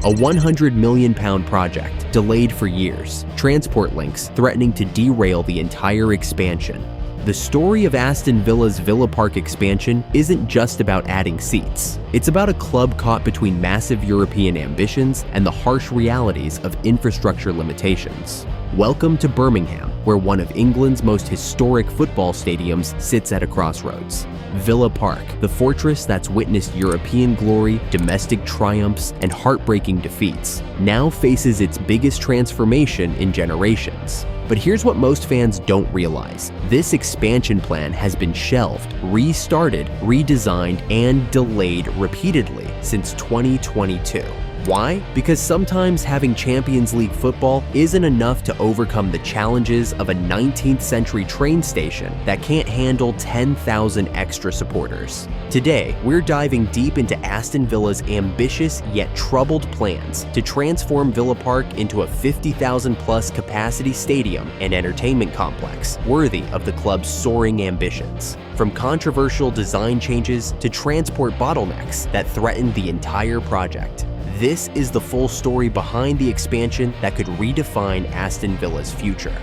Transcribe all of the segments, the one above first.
a £100 million project delayed for years, transport links threatening to derail the entire expansion. The story of Aston Villa's Villa Park expansion isn't just about adding seats. It's about a club caught between massive European ambitions and the harsh realities of infrastructure limitations. Welcome to Birmingham, where one of England's most historic football stadiums sits at a crossroads. Villa Park, the fortress that's witnessed European glory, domestic triumphs, and heartbreaking defeats, now faces its biggest transformation in generations. But here's what most fans don't realize. This expansion plan has been shelved, restarted, redesigned, and delayed repeatedly since 2022. Why? Because sometimes having Champions League football isn't enough to overcome the challenges of a 19th century train station that can't handle 10,000 extra supporters. Today, we're diving deep into Aston Villa's ambitious yet troubled plans to transform Villa Park into a 50,000-plus capacity stadium and entertainment complex worthy of the club's soaring ambitions. From controversial design changes to transport bottlenecks that threaten the entire project. This is the full story behind the expansion that could redefine Aston Villa's future.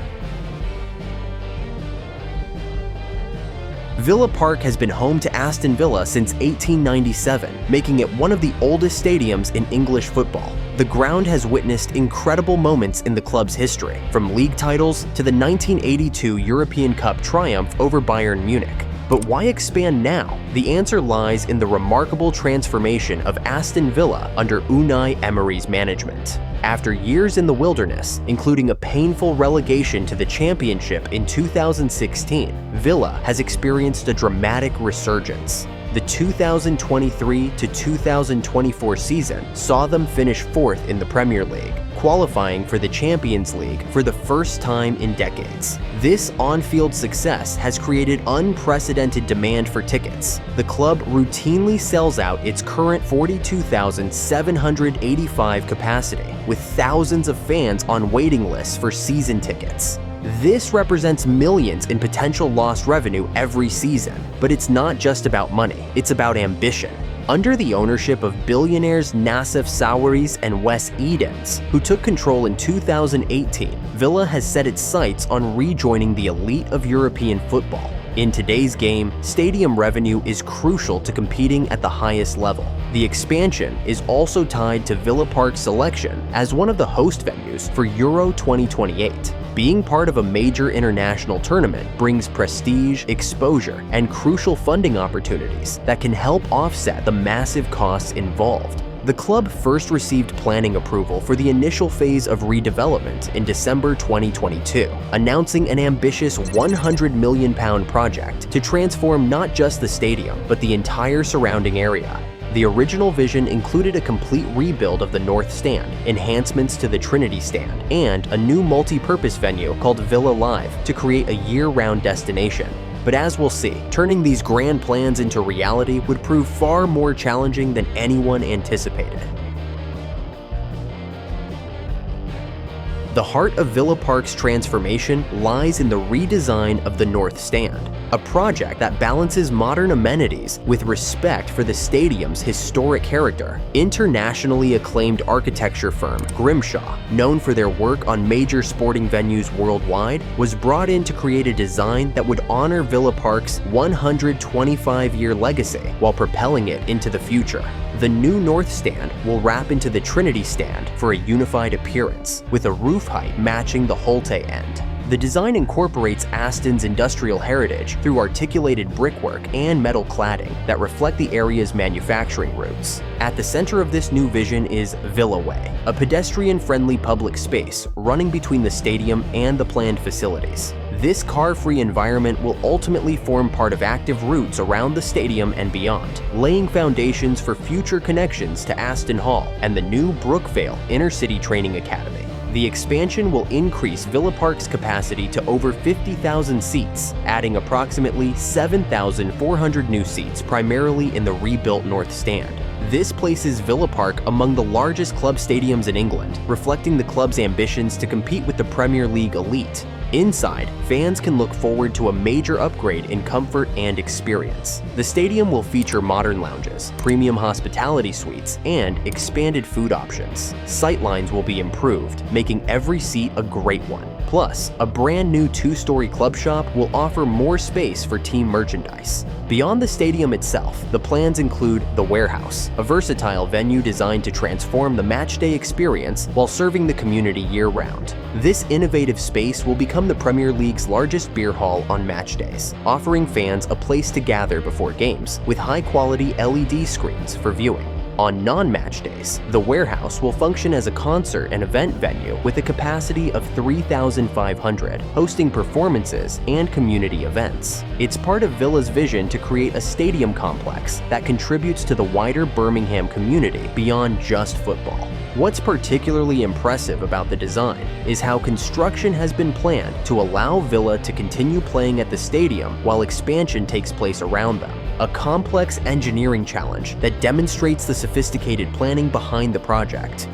Villa Park has been home to Aston Villa since 1897, making it one of the oldest stadiums in English football. The ground has witnessed incredible moments in the club's history, from league titles to the 1982 European Cup triumph over Bayern Munich. But why expand now? The answer lies in the remarkable transformation of Aston Villa under Unai Emery's management. After years in the wilderness, including a painful relegation to the Championship in 2016, Villa has experienced a dramatic resurgence. The 2023 to 2024 season saw them finish fourth in the Premier League, qualifying for the Champions League for the first time in decades. This on-field success has created unprecedented demand for tickets. The club routinely sells out its current 42,785 capacity, with thousands of fans on waiting lists for season tickets. This represents millions in potential lost revenue every season. But it's not just about money, it's about ambition. Under the ownership of billionaires Nassef Sawiris and Wes Edens, who took control in 2018, Villa has set its sights on rejoining the elite of European football. In today's game, stadium revenue is crucial to competing at the highest level. The expansion is also tied to Villa Park's selection as one of the host venues for Euro 2028. Being part of a major international tournament brings prestige, exposure, and crucial funding opportunities that can help offset the massive costs involved. The club first received planning approval for the initial phase of redevelopment in December 2022, announcing an ambitious £100 million project to transform not just the stadium, but the entire surrounding area. The original vision included a complete rebuild of the North Stand, enhancements to the Trinity Stand, and a new multi-purpose venue called Villa Live to create a year-round destination. But as we'll see, turning these grand plans into reality would prove far more challenging than anyone anticipated. The heart of Villa Park's transformation lies in the redesign of the North Stand, a project that balances modern amenities with respect for the stadium's historic character. Internationally acclaimed architecture firm Grimshaw, known for their work on major sporting venues worldwide, was brought in to create a design that would honor Villa Park's 125-year legacy while propelling it into the future. The new North Stand will wrap into the Trinity Stand for a unified appearance, with a roof height matching the Holte end. The design incorporates Aston's industrial heritage through articulated brickwork and metal cladding that reflect the area's manufacturing roots. At the center of this new vision is Villa Way, a pedestrian-friendly public space running between the stadium and the planned facilities. This car-free environment will ultimately form part of active routes around the stadium and beyond, laying foundations for future connections to Aston Hall and the new Brookvale Inner-City Training Academy. The expansion will increase Villa Park's capacity to over 50,000 seats, adding approximately 7,400 new seats primarily in the rebuilt North Stand. This places Villa Park among the largest club stadiums in England, reflecting the club's ambitions to compete with the Premier League elite. Inside, fans can look forward to a major upgrade in comfort and experience. The stadium will feature modern lounges, premium hospitality suites, and expanded food options. Sightlines will be improved, making every seat a great one. Plus, a brand new 2-story club shop will offer more space for team merchandise. Beyond the stadium itself, the plans include the Warehouse, a versatile venue designed to transform the matchday experience while serving the community year-round. This innovative space will become the Premier League's largest beer hall on match days, offering fans a place to gather before games with high-quality LED screens for viewing. On non-match days, the Warehouse will function as a concert and event venue with a capacity of 3,500, hosting performances and community events. It's part of Villa's vision to create a stadium complex that contributes to the wider Birmingham community beyond just football. What's particularly impressive about the design is how construction has been planned to allow Villa to continue playing at the stadium while expansion takes place around them. A complex engineering challenge that demonstrates the sophisticated planning behind the project.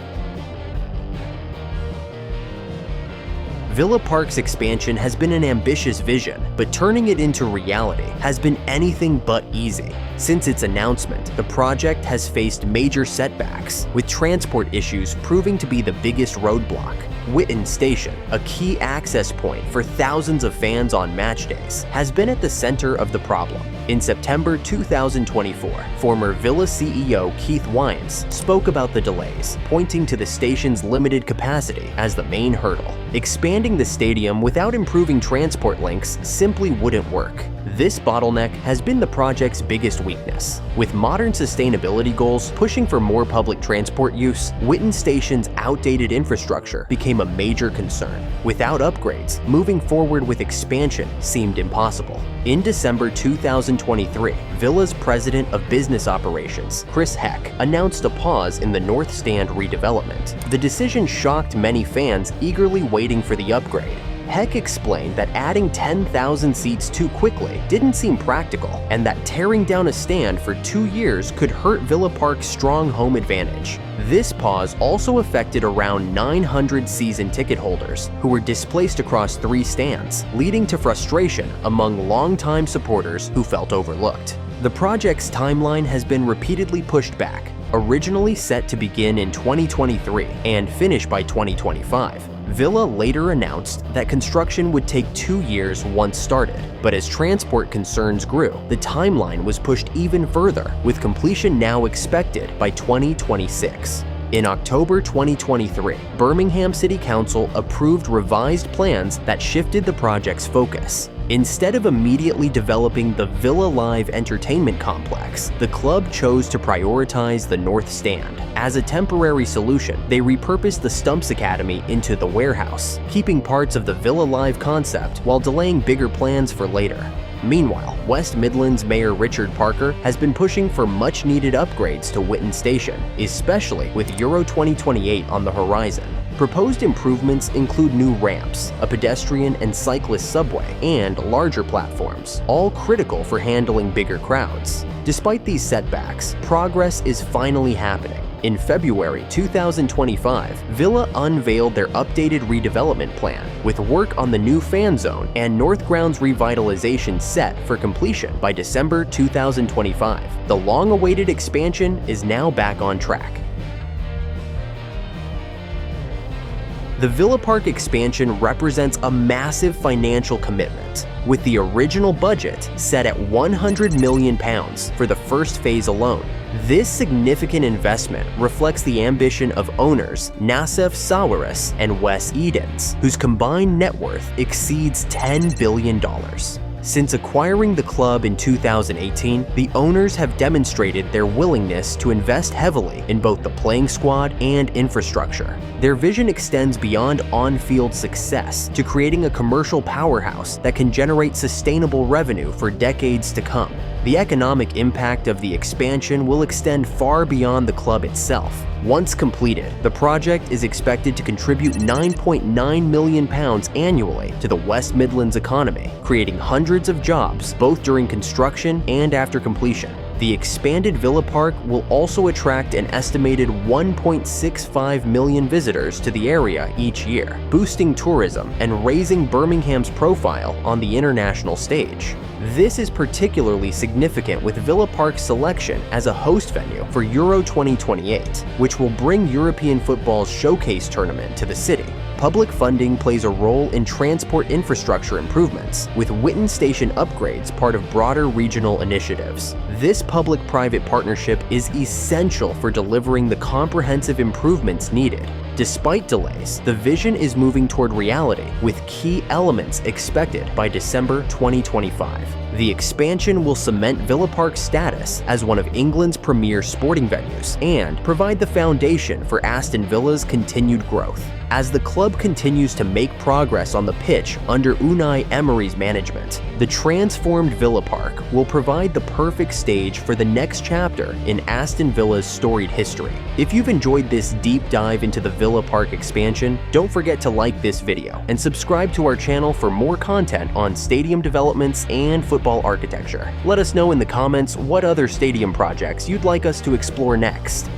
Villa Park's expansion has been an ambitious vision, but turning it into reality has been anything but easy. Since its announcement, the project has faced major setbacks, with transport issues proving to be the biggest roadblock. Whitton Station, a key access point for thousands of fans on match days, has been at the center of the problem. In September 2024, former Villa CEO Keith Wyans spoke about the delays, pointing to the station's limited capacity as the main hurdle. Expanding the stadium without improving transport links simply wouldn't work. This bottleneck has been the project's biggest weakness. With modern sustainability goals pushing for more public transport use, Whitton Station's outdated infrastructure became a major concern. Without upgrades, moving forward with expansion seemed impossible. In December 2023, Villa's president of business operations, Chris Heck, announced a pause in the North Stand redevelopment. The decision shocked many fans eagerly waiting for the upgrade. Heck explained that adding 10,000 seats too quickly didn't seem practical, and that tearing down a stand for 2 years could hurt Villa Park's strong home advantage. This pause also affected around 900 season ticket holders, who were displaced across 3 stands, leading to frustration among longtime supporters who felt overlooked. The project's timeline has been repeatedly pushed back, originally set to begin in 2023 and finish by 2025. Villa later announced that construction would take 2 years once started, but as transport concerns grew, the timeline was pushed even further, with completion now expected by 2026. In October 2023, Birmingham City Council approved revised plans that shifted the project's focus. Instead of immediately developing the Villa Live entertainment complex, the club chose to prioritize the North Stand. As a temporary solution, they repurposed the Stumps Academy into the Warehouse, keeping parts of the Villa Live concept while delaying bigger plans for later. Meanwhile, West Midlands Mayor Richard Parker has been pushing for much-needed upgrades to Whitton Station, especially with Euro 2028 on the horizon. Proposed improvements include new ramps, a pedestrian and cyclist subway, and larger platforms, all critical for handling bigger crowds. Despite these setbacks, progress is finally happening. In February 2025, Villa unveiled their updated redevelopment plan, with work on the new fan zone and North Grounds revitalization set for completion by December 2025. The long-awaited expansion is now back on track. The Villa Park expansion represents a massive financial commitment, with the original budget set at £100 million for the first phase alone. This significant investment reflects the ambition of owners Nassef Sawiris and Wes Edens, whose combined net worth exceeds $10 billion. Since acquiring the club in 2018, the owners have demonstrated their willingness to invest heavily in both the playing squad and infrastructure. Their vision extends beyond on-field success to creating a commercial powerhouse that can generate sustainable revenue for decades to come. The economic impact of the expansion will extend far beyond the club itself. Once completed, the project is expected to contribute £9.9 million annually to the West Midlands economy, creating hundreds of jobs both during construction and after completion. The expanded Villa Park will also attract an estimated 1.65 million visitors to the area each year, boosting tourism and raising Birmingham's profile on the international stage. This is particularly significant with Villa Park's selection as a host venue for Euro 2028, which will bring European football's showcase tournament to the city. Public funding plays a role in transport infrastructure improvements, with Whitton Station upgrades part of broader regional initiatives. This public-private partnership is essential for delivering the comprehensive improvements needed. Despite delays, the vision is moving toward reality, with key elements expected by December 2025. The expansion will cement Villa Park's status as one of England's premier sporting venues and provide the foundation for Aston Villa's continued growth. As the club continues to make progress on the pitch under Unai Emery's management, the transformed Villa Park will provide the perfect stage for the next chapter in Aston Villa's storied history. If you've enjoyed this deep dive into the Villa Park expansion, don't forget to like this video and subscribe to our channel for more content on stadium developments and football architecture. Let us know in the comments what other stadium projects you'd like us to explore next.